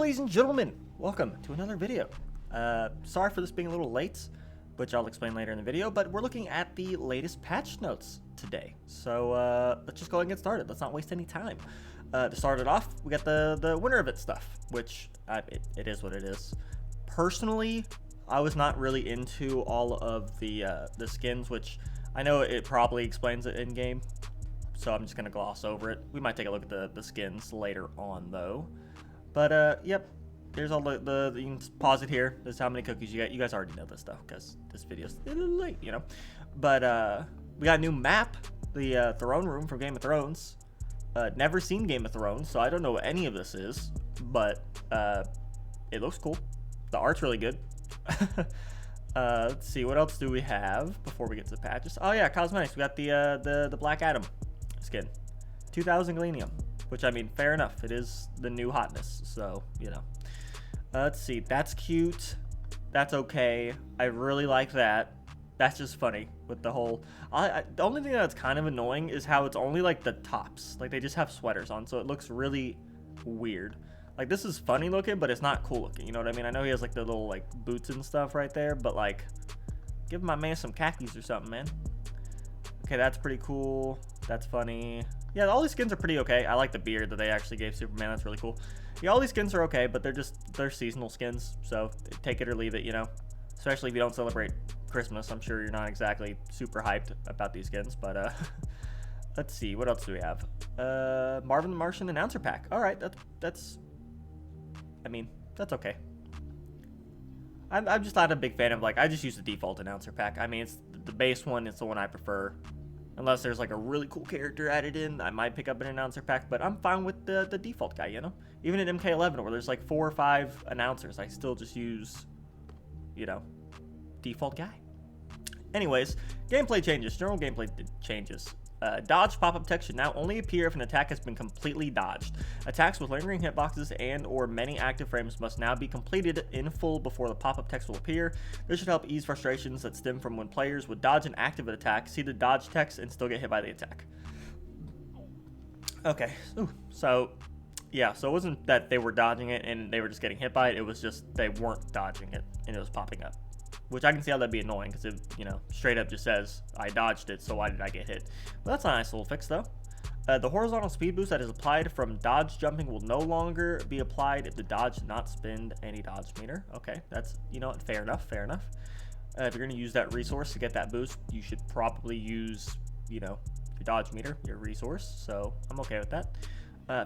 ladies and gentlemen, welcome to another video. Sorry for this being a little late, which I'll explain later in the video, but we're looking at the latest patch notes today. So let's just go ahead and get started. Let's not waste any time. To start it off, we got the winner of it stuff, which it is what it is. Personally, I was not really into all of the skins, which I know it probably explains it in game, so I'm just gonna gloss over it. We might take a look at the skins later on though. But yep, there's all the you can pause it here. This is how many cookies you get. You guys already know this stuff because this video's a little late, you know. But we got a new map, the throne room from Game of Thrones. Never seen Game of Thrones, so I don't know what any of this is, but it looks cool. The art's really good. Let's see, what else do we have before we get to the patches? Oh yeah, cosmetics. We got the Black Adam skin, 2000 Galenium, which I mean, fair enough. It is the new hotness, so you know. Let's see, that's cute. That's okay. I really like that. That's just funny with the whole. The only thing that's kind of annoying is how it's only like the tops. Like they just have sweaters on, so it looks really weird. Like this is funny looking, but it's not cool looking. You know what I mean? I know he has like the little like boots and stuff right there, but like, give my man some khakis or something, man. Okay, that's pretty cool. That's funny. Yeah, all these skins are pretty okay. I like the beard that they actually gave Superman. That's really cool. Yeah, all these skins are okay, but they're seasonal skins, so take it or leave it, you know. Especially if you don't celebrate Christmas. I'm sure you're not exactly super hyped about these skins, but let's see, what else do we have? Marvin the Martian announcer pack. All right, that's I mean, that's okay. I'm just not a big fan of, like, I just use the default announcer pack. I mean, it's the base one. It's the one I prefer. Unless there's like a really cool character added in, I might pick up an announcer pack, but I'm fine with the default guy, you know? Even at MK11 where there's like 4 or 5 announcers, I still just use, you know, default guy. Anyways, gameplay changes, general gameplay changes. Dodge pop-up text should now only appear if an attack has been completely dodged. Attacks with lingering hitboxes and or many active frames must now be completed in full before the pop-up text will appear. This should help ease frustrations that stem from when players would dodge an active attack, see the dodge text, and still get hit by the attack. Okay, so yeah, so it wasn't that they were dodging it and they were just getting hit by it, it was just they weren't dodging it and it was popping up. Which I can see how that'd be annoying, because it, you know, straight up just says, I dodged it, so why did I get hit? But that's a nice little fix, though. The horizontal speed boost that is applied from dodge jumping will no longer be applied if the dodge did not spend any dodge meter. Okay, that's, you know, fair enough, fair enough. If you're going to use that resource to get that boost, you should probably use, you know, your dodge meter, your resource, so I'm okay with that.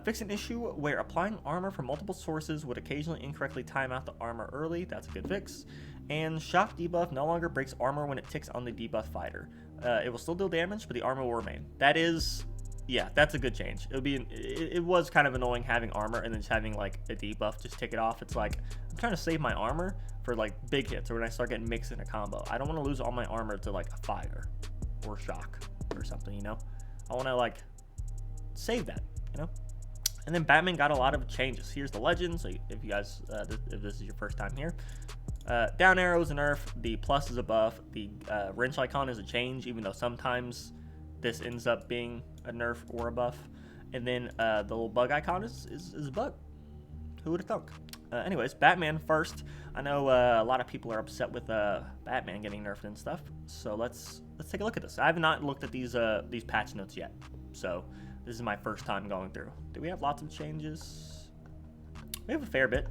Fix an issue where applying armor from multiple sources would occasionally incorrectly time out the armor early. That's a good fix. And shock debuff no longer breaks armor when it ticks on the debuff fighter. It will still deal damage, but the armor will remain. That is, yeah, that's a good change. It was kind of annoying having armor and then just having like a debuff just tick it off. It's like, I'm trying to save my armor for like big hits or when I start getting mixed in a combo. I don't want to lose all my armor to like a fire or shock or something, you know? I want to like save that, you know? And then Batman got a lot of changes. Here's the legend, so if you guys, if this is your first time here. Down arrow is a nerf, the plus is a buff, the wrench icon is a change, even though sometimes this ends up being a nerf or a buff. And then the little bug icon is a bug. Who would have thunk? Anyways, Batman first. I know a lot of people are upset with Batman getting nerfed and stuff, so let's take a look at this. I have not looked at these patch notes yet, so this is my first time going through. Do we have lots of changes? We have a fair bit.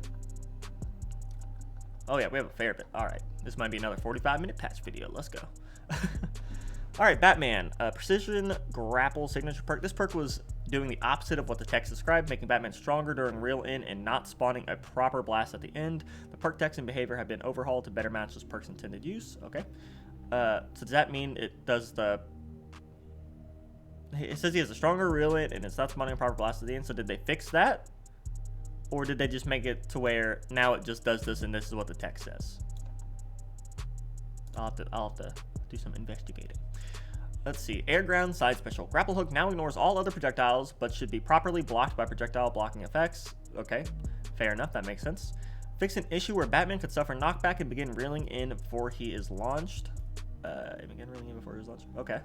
Oh yeah, we have a fair bit. All right, this might be another 45-minute patch video. Let's go. All right, Batman, Precision Grapple Signature perk. This perk was doing the opposite of what the text described, making Batman stronger during reel-in and not spawning a proper blast at the end. The perk text and behavior have been overhauled to better match this perk's intended use. Okay. So does that mean it does the... It says he has a stronger reel-in and it's not spawning a proper blast at the end, so did they fix that? Or did they just make it to where now it just does this and this is what the text says? I'll have to do some investigating. Let's see. Air ground side special. Grapple hook now ignores all other projectiles, but should be properly blocked by projectile blocking effects. Okay, fair enough. That makes sense. Fix an issue where Batman could suffer knockback and begin reeling in before he is launched. Okay,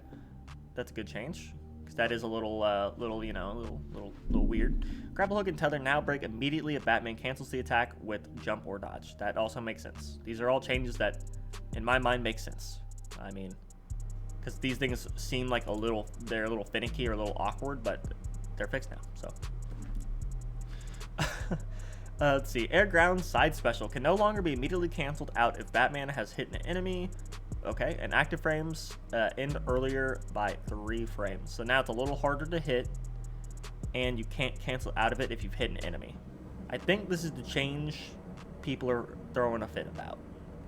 that's a good change. because that is a little, you know, a little weird. Grapple hook and tether now break immediately if Batman cancels the attack with jump or dodge. That also makes sense. These are all changes that, in my mind, make sense. I mean, because these things seem like they're a little finicky or a little awkward, but they're fixed now, so. Let's see. Air ground side special can no longer be immediately canceled out if Batman has hit an enemy. Okay, and active frames end earlier by 3 frames. So now it's a little harder to hit, and you can't cancel out of it if you've hit an enemy. I think this is the change people are throwing a fit about,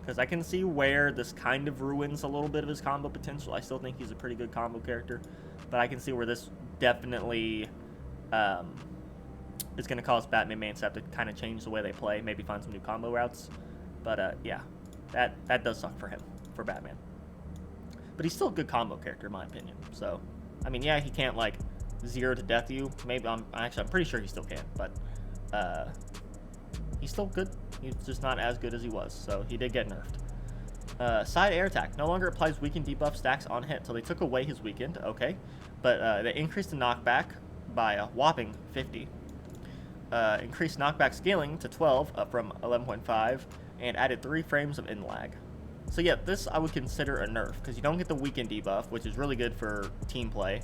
because I can see where this kind of ruins a little bit of his combo potential. I still think he's a pretty good combo character, but I can see where this definitely is going to cause Batman mains to have to kind of change the way they play, maybe find some new combo routes. But yeah, that does suck for him, for Batman. But he's still a good combo character in my opinion. So, I mean, yeah, he can't like 0 to death you. Maybe I'm pretty sure he still can, but he's still good. He's just not as good as he was. So he did get nerfed. Side air attack no longer applies weakened debuff stacks on hit. So they took away his weakened. Okay, but they increased the knockback by a whopping 50. Increased knockback scaling to 12 up from 11.5, and added 3 frames of in lag. So yeah, this I would consider a nerf, because you don't get the weakened debuff, which is really good for team play.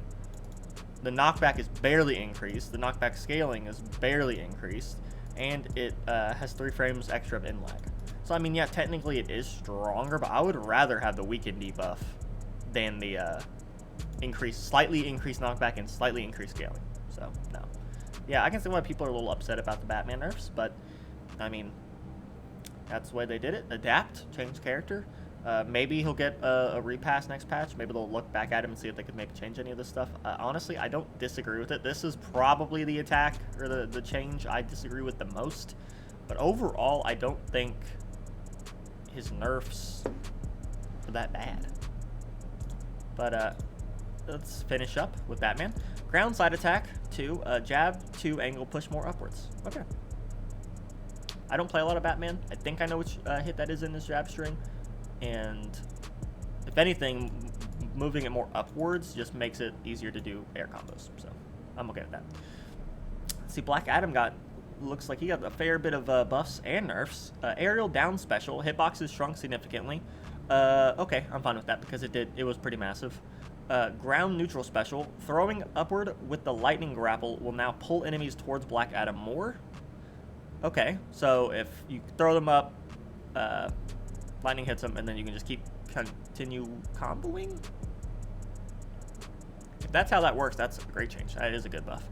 The knockback is barely increased, the knockback scaling is barely increased, and it has 3 frames extra of in lag. So I mean, yeah, technically it is stronger, but I would rather have the weakened debuff than the slightly increased knockback and slightly increased scaling. So no. Yeah, I can see why people are a little upset about the Batman nerfs, but, I mean, that's the way they did it. Adapt, change character. Maybe he'll get a repass next patch. Maybe they'll look back at him and see if they could maybe change any of this stuff. Honestly, I don't disagree with it. This is probably the attack, or the change I disagree with the most. But overall, I don't think his nerfs are that bad. But, let's finish up with Batman. Ground side attack 2, jab 2, angle push more upwards. Okay. I don't play a lot of Batman. I think I know which hit that is in this jab string. And if anything, moving it more upwards just makes it easier to do air combos. So I'm okay with that. See, Black Adam looks like he got a fair bit of buffs and nerfs. Aerial down special, hitboxes shrunk significantly. Okay, I'm fine with that because it was pretty massive. Ground neutral special, throwing upward with the lightning grapple will now pull enemies towards Black Adam more. Okay, so if you throw them up, lightning hits them, and then you can just continue comboing. If that's how that works, that's a great change. That is a good buff.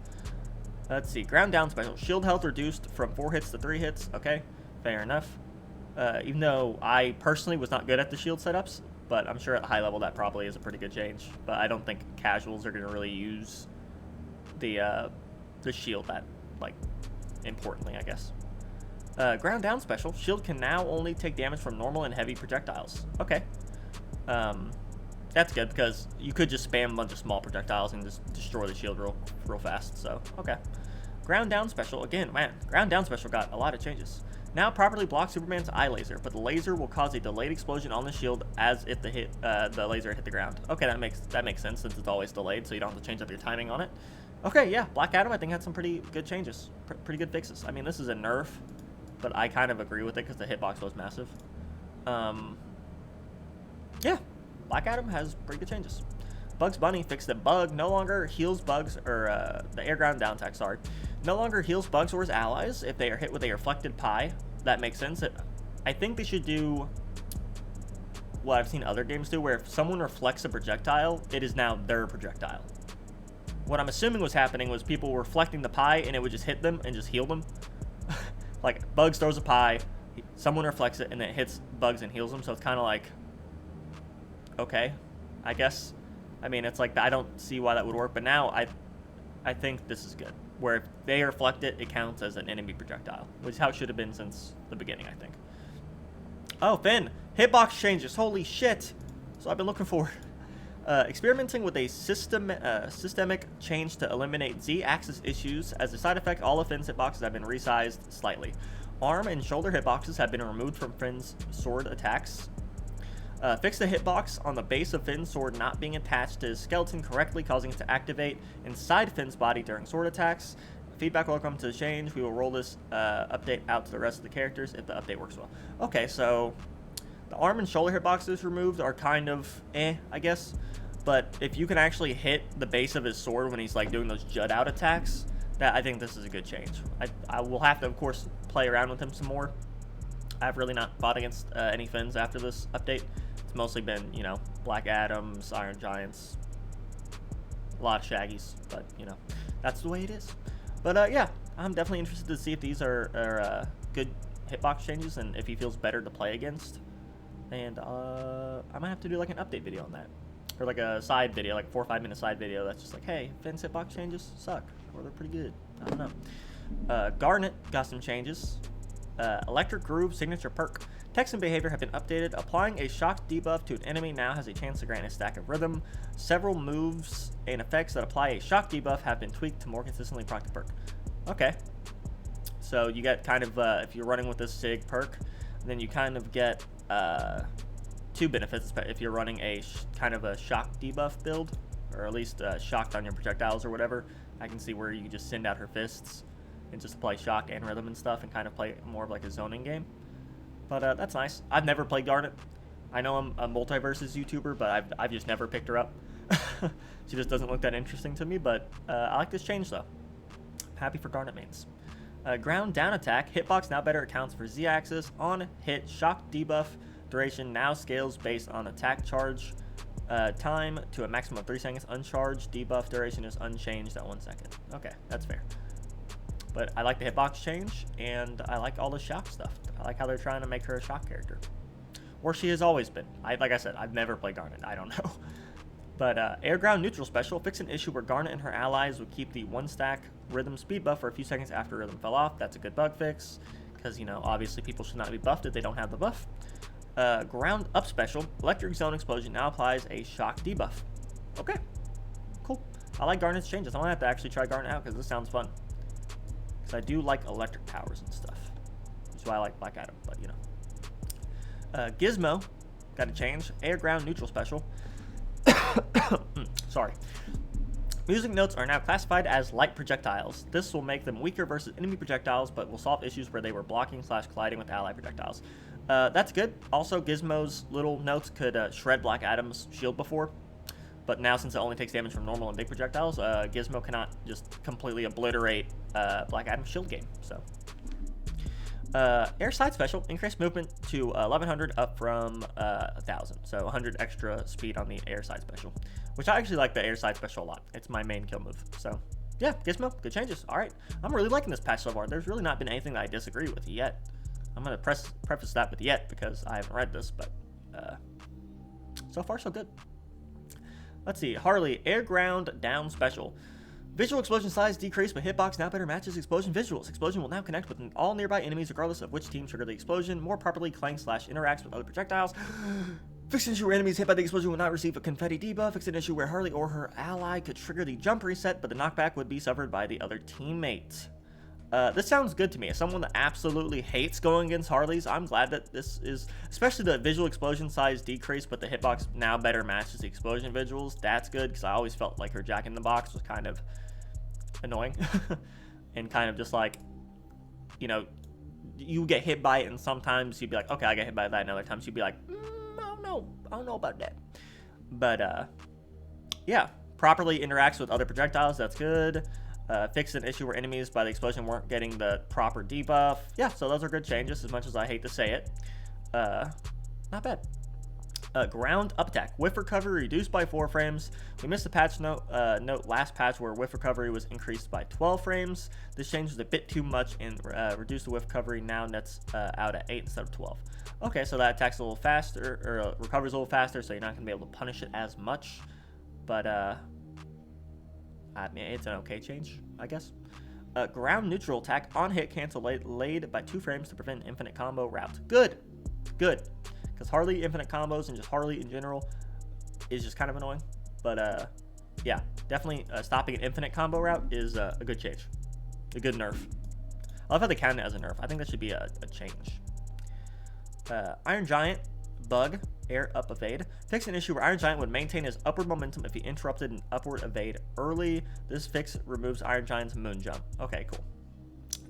Let's see, ground down special, shield health reduced from 4 hits to 3 hits. Okay, fair enough. Even though I personally was not good at the shield setups, but I'm sure at high level that probably is a pretty good change. But I don't think casuals are going to really use the shield that, like, importantly, I guess. Ground down special. Shield can now only take damage from normal and heavy projectiles. Okay. That's good because you could just spam a bunch of small projectiles and just destroy the shield real fast. So, okay. Ground down special. Again, man, ground down special got a lot of changes. Now properly block Superman's eye laser, but the laser will cause a delayed explosion on the shield as if the laser hit the ground. Okay, that makes sense since it's always delayed, so you don't have to change up your timing on it. Okay, yeah, Black Adam I think had some pretty good changes, pretty good fixes. I mean, this is a nerf, but I kind of agree with it because the hitbox was massive. Yeah, Black Adam has pretty good changes. Bugs Bunny fixed that bug no longer heals bugs, or the air ground down attack, sorry. No longer heals bugs or his allies if they are hit with a reflected pie. That makes sense. I think they should do what I've seen other games do, where if someone reflects a projectile, it is now their projectile. What I'm assuming was happening was people were reflecting the pie and it would just hit them and just heal them. Like, Bugs throws a pie, someone reflects it, and then it hits Bugs and heals them. So it's kind of like, okay, I guess. I mean, it's like, I don't see why that would work, but now I think this is good. Where if they reflect it, it counts as an enemy projectile, which is how it should have been since the beginning, I think. Oh, Finn, hitbox changes, holy shit. So I've been looking for experimenting with a systemic change to eliminate Z-axis issues. As a side effect, all of Finn's hitboxes have been resized slightly. Arm and shoulder hitboxes have been removed from Finn's sword attacks. Fix the hitbox on the base of Finn's sword not being attached to his skeleton correctly, causing it to activate inside Finn's body during sword attacks. Feedback will come to the change. We will roll this update out to the rest of the characters if the update works well. Okay, so the arm and shoulder hitboxes removed are kind of I guess. But if you can actually hit the base of his sword when he's like doing those jut out attacks, I think this is a good change. I will have to, of course, play around with him some more. I've really not fought against any Finns after this update. It's mostly been, you know, Black Adams, Iron Giants, a lot of Shaggies, but, you know, that's the way it is. But, yeah, I'm definitely interested to see if these are good hitbox changes and if he feels better to play against. And I might have to do, like, an update video on that. Or, like, a side video, like a 4 or 5 minute side video that's just like, hey, Finn's hitbox changes suck, or they're pretty good. I don't know. Garnet got some changes. Electric Groove signature perk. Text and behavior have been updated. Applying a shock debuff to an enemy now has a chance to grant a stack of rhythm. Several moves and effects that apply a shock debuff have been tweaked to more consistently proc the perk. Okay. So you get kind of, if you're running with this SIG perk, then you kind of get 2 benefits if you're running a kind of a shock debuff build, or at least shocked on your projectiles or whatever. I can see where you just send out her fists and just apply shock and rhythm and stuff and kind of play more of like a zoning game. But that's nice. I've never played Garnet. I know I'm a Multiversus YouTuber, but I've just never picked her up. She just doesn't look that interesting to me, but I like this change though. Happy for Garnet mains. Ground down attack. Hitbox now better accounts for Z-axis. On hit, shock debuff duration now scales based on attack charge time to a maximum of 3 seconds. Uncharged debuff duration is unchanged at 1 second. Okay, that's fair. But I like the hitbox change, and I like all the shock stuff. I like how they're trying to make her a shock character. Or she has always been. Like I said, I've never played Garnet. I don't know. But air ground neutral special. Fix an issue where Garnet and her allies would keep the 1 stack rhythm speed buff for a few seconds after rhythm fell off. That's a good bug fix. Because, you know, obviously people should not be buffed if they don't have the buff. Ground up special. Electric zone explosion now applies a shock debuff. Okay. Cool. I like Garnet's changes. I'm going to have to actually try Garnet out because this sounds fun. I do like electric powers and stuff. That's why I like Black Adam, but you know. Gizmo got a change. Air ground neutral special. Sorry. Music notes are now classified as light projectiles. This will make them weaker versus enemy projectiles, but will solve issues where they were blocking / colliding with ally projectiles. That's good. Also, Gizmo's little notes could shred Black Adam's shield before. But now, since it only takes damage from normal and big projectiles, Gizmo cannot just completely obliterate Black Adam's shield game. So, air side special, increased movement to 1100 up from 1000. So 100 extra speed on the air side special, which I actually like the air side special a lot. It's my main kill move. So yeah, Gizmo, good changes. All right, I'm really liking this patch so far. There's really not been anything that I disagree with yet. I'm gonna preface that with yet because I haven't read this, but so far so good. Let's see, Harley, air ground down special. Visual explosion size decreased, but hitbox now better matches explosion visuals. Explosion will now connect with all nearby enemies regardless of which team triggered the explosion. More properly clang / interacts with other projectiles. Fix an issue where enemies hit by the explosion will not receive a confetti debuff. Fix an issue where Harley or her ally could trigger the jump reset, but the knockback would be suffered by the other teammate. This sounds good to me. As someone that absolutely hates going against Harleys, I'm glad that this is, especially the visual explosion size decrease, but the hitbox now better matches the explosion visuals. That's good, because I always felt like her Jack in the Box was kind of annoying. And kind of just like, you know, you get hit by it, and sometimes you'd be like, okay, I get hit by that, and other times you'd be like, I don't know about that. But, yeah, properly interacts with other projectiles. That's good. Fixed an issue where enemies by the explosion weren't getting the proper debuff. Yeah, so those are good changes, as much as I hate to say it. Not bad. Ground up attack. Whiff recovery reduced by 4 frames. We missed the patch note last patch where whiff recovery was increased by 12 frames. This change was a bit too much and reduced the whiff recovery. Now nets out at 8 instead of 12. Okay, so that attacks a little faster, or recovers a little faster, so you're not going to be able to punish it as much. But, I mean, it's an okay change, I guess. Ground neutral attack on hit cancel laid by 2 frames to prevent infinite combo route. Good. Because Harley infinite combos and just Harley in general is just kind of annoying. But yeah, definitely stopping an infinite combo route is a good change. A good nerf. I love how they count it as a nerf. I think that should be a change. Iron Giant bug Air up evade. Fix an issue where Iron Giant would maintain his upward momentum if he interrupted an upward evade early. This fix removes Iron Giant's moon jump. Okay, cool.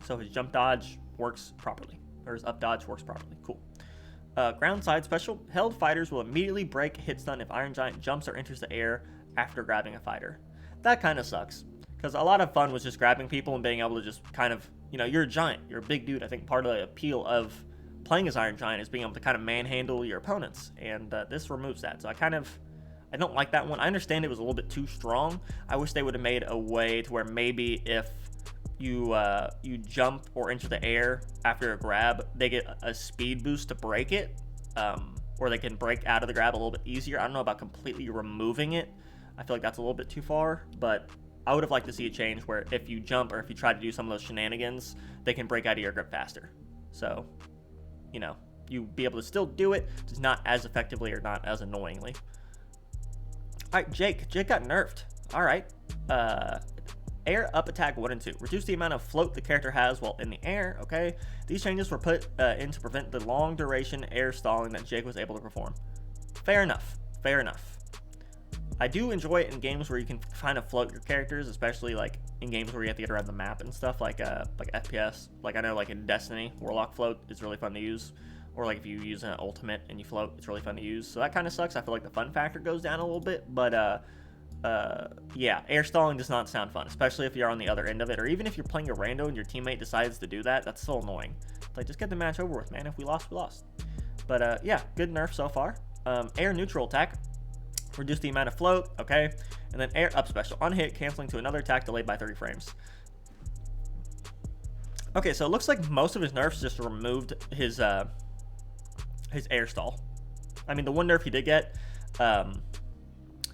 So his jump dodge works properly, or his up dodge works properly. Cool. Ground side special. Held fighters will immediately break hit stun if Iron Giant jumps or enters the air after grabbing a fighter. That kind of sucks, because a lot of fun was just grabbing people and being able to just kind of, you know, you're a giant, you're a big dude. I think part of the appeal of playing as Iron Giant is being able to kind of manhandle your opponents, and this removes that. So I don't like that one. I understand it was a little bit too strong. I wish they would have made a way to where maybe if you jump or enter the air after a grab, they get a speed boost to break it, or they can break out of the grab a little bit easier. I don't know about completely removing it. I feel like that's a little bit too far, but I would have liked to see a change where if you jump or if you try to do some of those shenanigans, they can break out of your grip faster. So, you know, you be able to still do it, just not as effectively or not as annoyingly. All right, Jake got nerfed. All right. Air up attack 1 and 2. Reduce the amount of float the character has while in the air. Okay. These changes were put in to prevent the long duration air stalling that Jake was able to perform. Fair enough. Fair enough. I do enjoy it in games where you can kind of float your characters, especially like in games where you have to get around the map and stuff, like FPS. Like I know, like in Destiny, Warlock float is really fun to use, or like if you use an ultimate and you float, it's really fun to use. So that kind of sucks. I feel like the fun factor goes down a little bit, but yeah, air stalling does not sound fun, especially if you're on the other end of it, or even if you're playing a rando and your teammate decides to do that. That's so annoying. It's like, just get the match over with, man. If we lost, we lost. But yeah, good nerf so far. Air neutral attack. Reduce the amount of float, okay, and then air up special. On hit, canceling to another attack delayed by 30 frames. Okay, so it looks like most of his nerfs just removed his air stall. I mean, the one nerf he did get,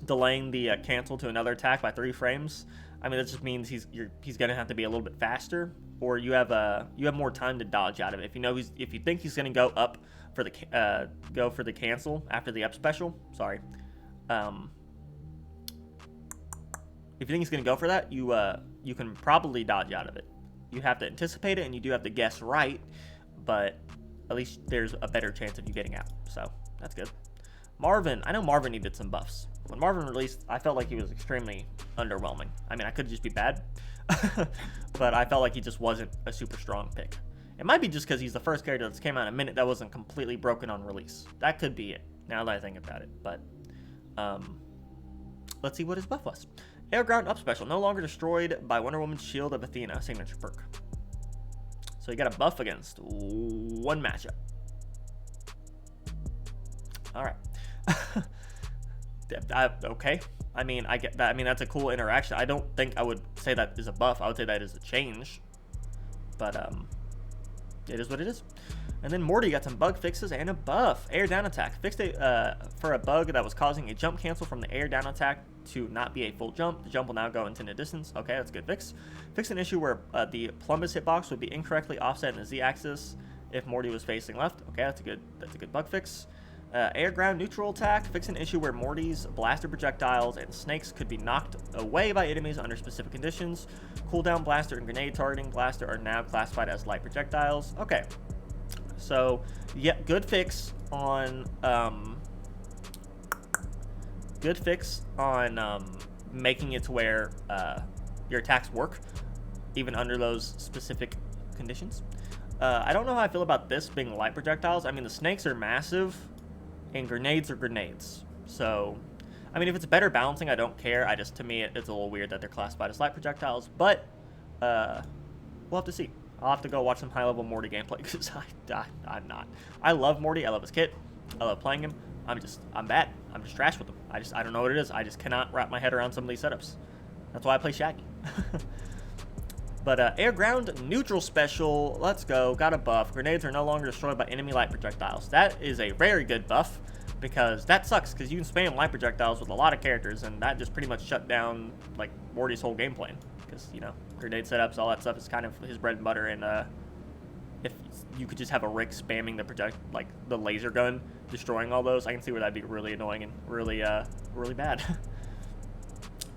delaying the cancel to another attack by 30 frames. I mean, that just means he's gonna have to be a little bit faster, or you have more time to dodge out of it. If you think he's gonna go up for the cancel after the up special, sorry. If you think he's going to go for that, you can probably dodge out of it. You have to anticipate it, and you do have to guess right, but at least there's a better chance of you getting out. So that's good. Marvin, I know Marvin needed some buffs. When Marvin released, I felt like he was extremely underwhelming. I mean, I could just be bad, but I felt like he just wasn't a super strong pick. It might be just because he's the first character that's came out in a minute that wasn't completely broken on release. That could be it, now that I think about it, but let's see what his buff was. Air ground up special, no longer destroyed by Wonder Woman's Shield of Athena, signature perk. So you got a buff against one matchup. All right. Okay. I mean, I get that. I mean, that's a cool interaction. I don't think I would say that is a buff. I would say that is a change. But it is what it is. And then Morty got some bug fixes and a buff. Air down attack. Fixed for a bug that was causing a jump cancel from the air down attack to not be a full jump. The jump will now go intended distance. Okay, that's a good fix. Fix an issue where the Plumbus hitbox would be incorrectly offset in the Z-axis if Morty was facing left. Okay, that's a good bug fix. Air ground neutral attack. Fix an issue where Morty's blaster projectiles and snakes could be knocked away by enemies under specific conditions. Cooldown blaster and grenade targeting blaster are now classified as light projectiles. Okay. So, yeah, good fix on making it to where your attacks work, even under those specific conditions. I don't know how I feel about this being light projectiles. I mean, the snakes are massive, and grenades are grenades. So, I mean, if it's better balancing, I don't care. To me, it's a little weird that they're classified as light projectiles, but we'll have to see. I'll have to go watch some high-level Morty gameplay, because I'm not. I love Morty. I love his kit. I love playing him. I'm bad. I'm just trash with him. I don't know what it is. I just cannot wrap my head around some of these setups. That's why I play Shaggy. But air ground neutral special. Let's go. Got a buff. Grenades are no longer destroyed by enemy light projectiles. That is a very good buff, because that sucks, because you can spam light projectiles with a lot of characters, and that just pretty much shut down like Morty's whole game plan. Because, you know, grenade setups, all that stuff is kind of his bread and butter. And if you could just have a Rick spamming the laser gun, destroying all those, I can see where that'd be really annoying and really bad.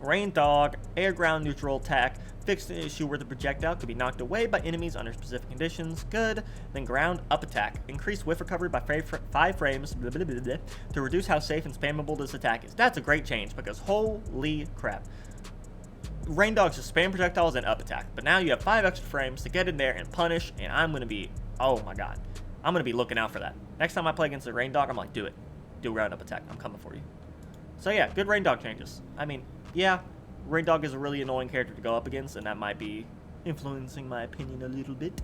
Rain Dog, air ground neutral attack. Fixed an issue where the projectile could be knocked away by enemies under specific conditions. Good. Then ground up attack. Increased whiff recovery by 5 frames blah, blah, blah, blah, to reduce how safe and spammable this attack is. That's a great change because holy crap. Rain dogs just spam projectiles and up attack. But now you have 5 extra frames to get in there and punish, and I'm going to be, oh my god. I'm going to be looking out for that. Next time I play against a rain dog, I'm like, do it. Do ground up attack. I'm coming for you. So yeah, good rain dog changes. I mean, yeah. Rain Dog is a really annoying character to go up against, and that might be influencing my opinion a little bit.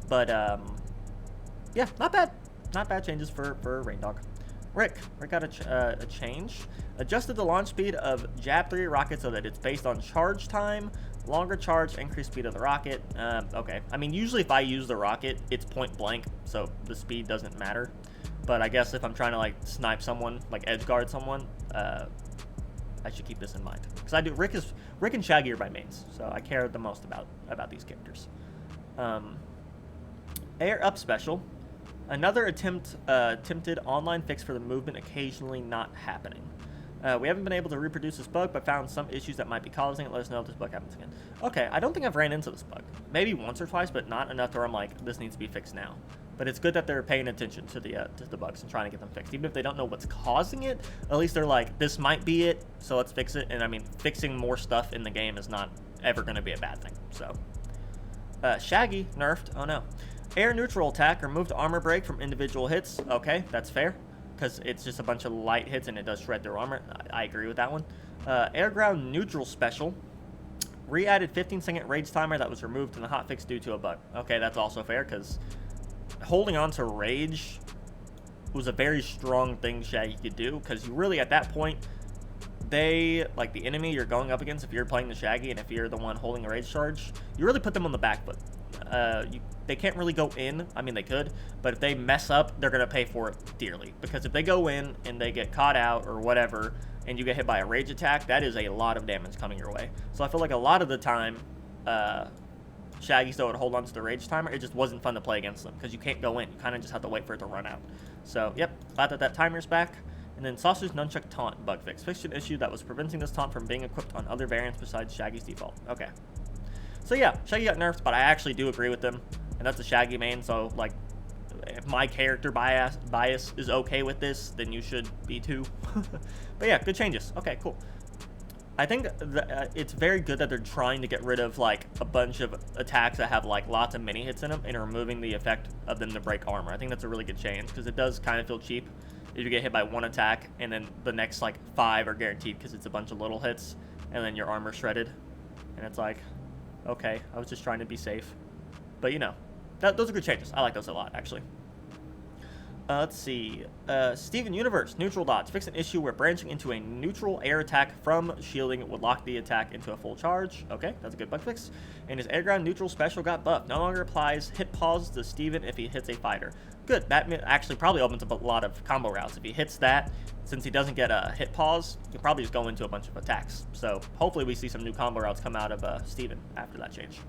But, yeah, not bad. Not bad changes for Rain Dog. Rick got a change. Adjusted the launch speed of Jab 3 rocket so that it's based on charge time. Longer charge, increased speed of the rocket. Okay. I mean, usually if I use the rocket, it's point blank, so the speed doesn't matter. But I guess if I'm trying to, like, snipe someone, like edge guard someone, I should keep this in mind because I do. Rick and Shaggy are my mains, so I care the most about these characters. Air up special, another attempted online fix for the movement occasionally not happening. We haven't been able to reproduce this bug, but found some issues that might be causing it. Let us know if this bug happens again. Okay, I don't think I've ran into this bug. Maybe once or twice, but not enough where I'm like, this needs to be fixed now. But it's good that they're paying attention to the bugs and trying to get them fixed. Even if they don't know what's causing it, at least they're like, this might be it, so let's fix it. And I mean, fixing more stuff in the game is not ever going to be a bad thing. So, Shaggy nerfed. Oh no. Air neutral attack, removed armor break from individual hits. Okay, that's fair. Because it's just a bunch of light hits and it does shred their armor. I agree with that one. Air ground neutral special. Re-added 15-second rage timer that was removed in the hotfix due to a bug. Okay, that's also fair because holding on to rage was a very strong thing Shaggy could do, because you really, at that point, they, like the enemy you're going up against, if you're playing the Shaggy and if you're the one holding a rage charge, you really put them on the back foot. They can't really go in. I mean, they could, but if they mess up, they're going to pay for it dearly, because if they go in and they get caught out or whatever and you get hit by a rage attack, that is a lot of damage coming your way. So I feel like a lot of the time, Shaggy still would hold on to the rage timer. It just wasn't fun to play against them because you can't go in. You kind of just have to wait for it to run out. So, yep, glad that timer's back. And then Saucer's Nunchuck Taunt bug fix. Fixed an issue that was preventing this taunt from being equipped on other variants besides Shaggy's default. Okay. So, yeah, Shaggy got nerfed, but I actually do agree with them. And that's a Shaggy main, so, like, if my character bias is okay with this, then you should be too. But, yeah, good changes. Okay, cool. I think it's very good that they're trying to get rid of, like, a bunch of attacks that have, like, lots of mini hits in them and removing the effect of them to break armor. I think that's a really good change because it does kind of feel cheap if you get hit by one attack and then the next, like, 5 are guaranteed because it's a bunch of little hits and then your armor shredded. And it's like, okay, I was just trying to be safe. But, you know, those are good changes. I like those a lot, actually. Let's see. Steven Universe, neutral dots. Fix an issue where branching into a neutral air attack from shielding would lock the attack into a full charge. Okay, that's a good bug fix. And his air ground neutral special got buffed. No longer applies hit pause to Steven if he hits a fighter. Good. That actually probably opens up a lot of combo routes. If he hits that, since he doesn't get a hit pause, he'll probably just go into a bunch of attacks. So hopefully we see some new combo routes come out of Steven after that change.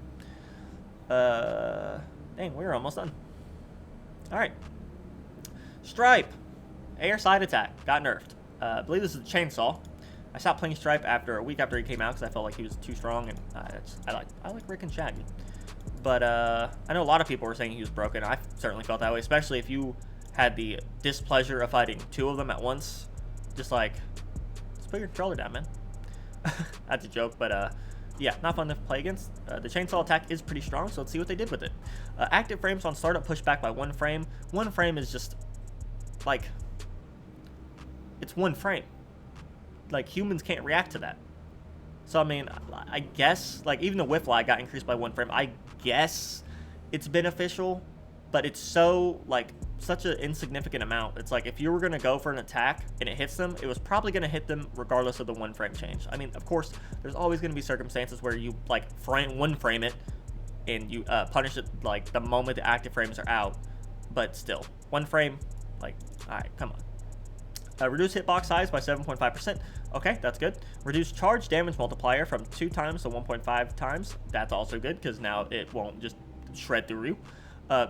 Dang, we're almost done. All right. Stripe, air side attack, got nerfed. I believe this is a chainsaw. I stopped playing Stripe a week after he came out because I felt like he was too strong, and I like Rick and Shaggy. But I know a lot of people were saying he was broken. I certainly felt that way, especially if you had the displeasure of fighting 2 of them at once. Just like, just put your controller down, man. That's a joke, but yeah, not fun to play against. The chainsaw attack is pretty strong, so let's see what they did with it. Active frames on startup pushed back by 1 frame. 1 frame is just, like, it's 1 frame. Like, humans can't react to that. So, I mean, I guess, like, even the whiff lag got increased by 1 frame. I guess it's beneficial, but it's so, like, such an insignificant amount. It's like, if you were going to go for an attack and it hits them, it was probably going to hit them regardless of the 1 frame change. I mean, of course, there's always going to be circumstances where you, like, 1 frame it and you punish it, like, the moment the active frames are out. But still, 1 frame, like, alright, come on. Reduce hitbox size by 7.5%. Okay, that's good. Reduce charge damage multiplier from 2 times to 1.5 times. That's also good, because now it won't just shred through you.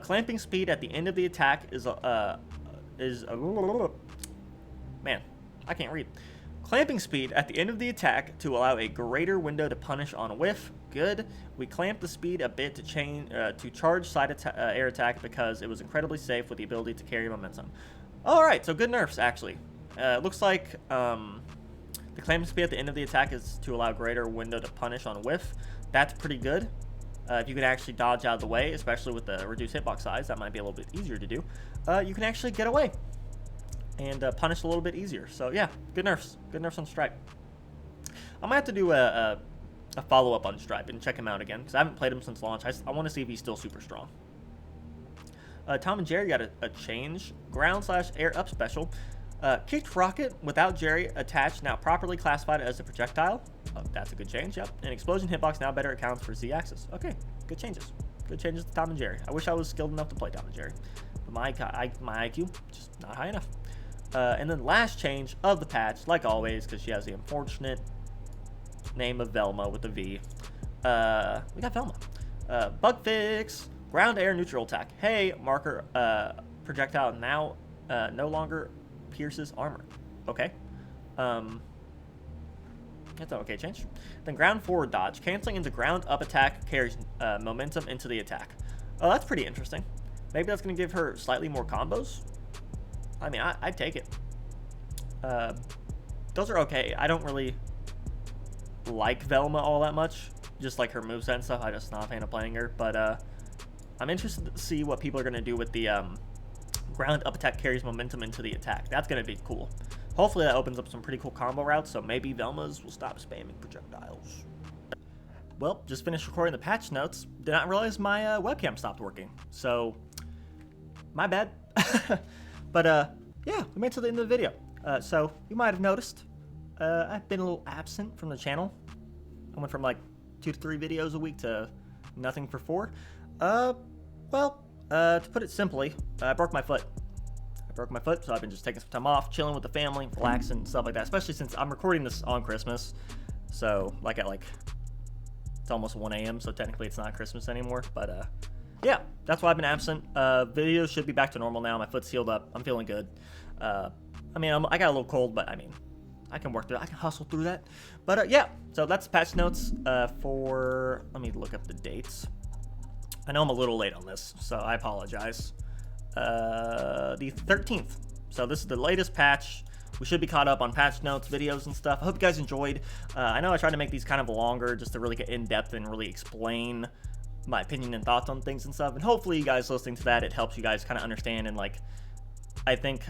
Clamping speed at the end of the attack man, I can't read. Clamping speed at the end of the attack to allow a greater window to punish on a whiff. good. We clamped the speed a bit to charge side air attack because it was incredibly safe with the ability to carry momentum. Alright, so good nerfs, actually. Looks like the clamping speed at the end of the attack is to allow greater window to punish on whiff. That's pretty good. If you can actually dodge out of the way, especially with the reduced hitbox size, that might be a little bit easier to do. You can actually get away and punish a little bit easier. So yeah, good nerfs. Good nerfs on Stripe. I might have to do a follow-up on Stripe and check him out again, because I haven't played him since launch. I want to see if he's still super strong. Tom and Jerry got a change. Ground/air up special. Kicked rocket without Jerry attached, now properly classified as a projectile. Oh, that's a good change, yep. And explosion hitbox now better accounts for Z-axis. Okay, good changes. Good changes to Tom and Jerry. I wish I was skilled enough to play Tom and Jerry. But my IQ, just not high enough. And then last change of the patch, like always, because she has the unfortunate name of Velma with a V. We got Velma. Bug fix. Ground air neutral attack. Hey, marker projectile now no longer pierces armor. Okay. That's an okay change. Then ground forward dodge. Canceling into ground up attack carries momentum into the attack. Oh, that's pretty interesting. Maybe that's going to give her slightly more combos. I mean, I'd take it. Those are okay. I don't really like Velma all that much. Just like her moveset and stuff. I'm just not a fan of playing her. But I'm interested to see what people are going to do with the ground up attack carries momentum into the attack. That's going to be cool. Hopefully that opens up some pretty cool combo routes, so maybe Velma's will stop spamming projectiles. Well, just finished recording the patch notes. Did not realize my webcam stopped working, so my bad. But yeah, we made it to the end of the video. So you might have noticed I've been a little absent from the channel. I went from like 2 to 3 videos a week to nothing for 4. Well, to put it simply, I broke my foot. So I've been just taking some time off, chilling with the family, relaxing, and stuff like that, especially since I'm recording this on Christmas. So, like at it's almost 1 a.m., so technically it's not Christmas anymore. But, yeah, that's why I've been absent. Videos should be back to normal now. My foot's healed up. I'm feeling good. I mean, I got a little cold, but, I mean, I can work through that. I can hustle through that. But, yeah, so that's patch notes for... Let me look up the dates. I know I'm a little late on this, so I apologize. The 13th. So this is the latest patch. We should be caught up on patch notes, videos, and stuff. I hope you guys enjoyed. I know I tried to make these kind of longer just to really get in depth and really explain my opinion and thoughts on things and stuff. And hopefully you guys listening to that, it helps you guys kind of understand. And like, I think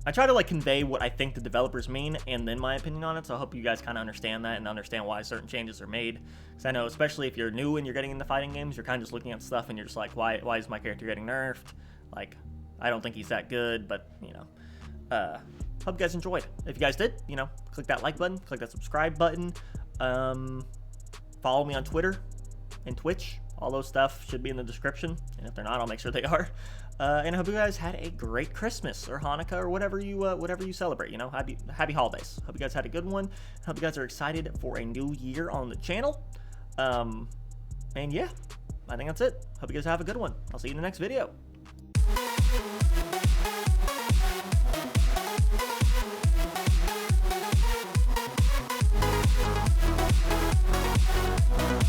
I try to like convey what I think the developers mean and then my opinion on it. So I hope you guys kind of understand that and understand why certain changes are made. Because I know, especially if you're new and you're getting into fighting games, you're kind of just looking at stuff and you're just like, why is my character getting nerfed? Like, I don't think he's that good, but, you know, hope you guys enjoyed. If you guys did, you know, click that like button, click that subscribe button, follow me on Twitter and Twitch. All those stuff should be in the description, and if they're not, I'll make sure they are. And I hope you guys had a great Christmas or Hanukkah or whatever you celebrate, you know, happy holidays. Hope you guys had a good one. Hope you guys are excited for a new year on the channel. And yeah, I think that's it. Hope you guys have a good one. I'll see you in the next video.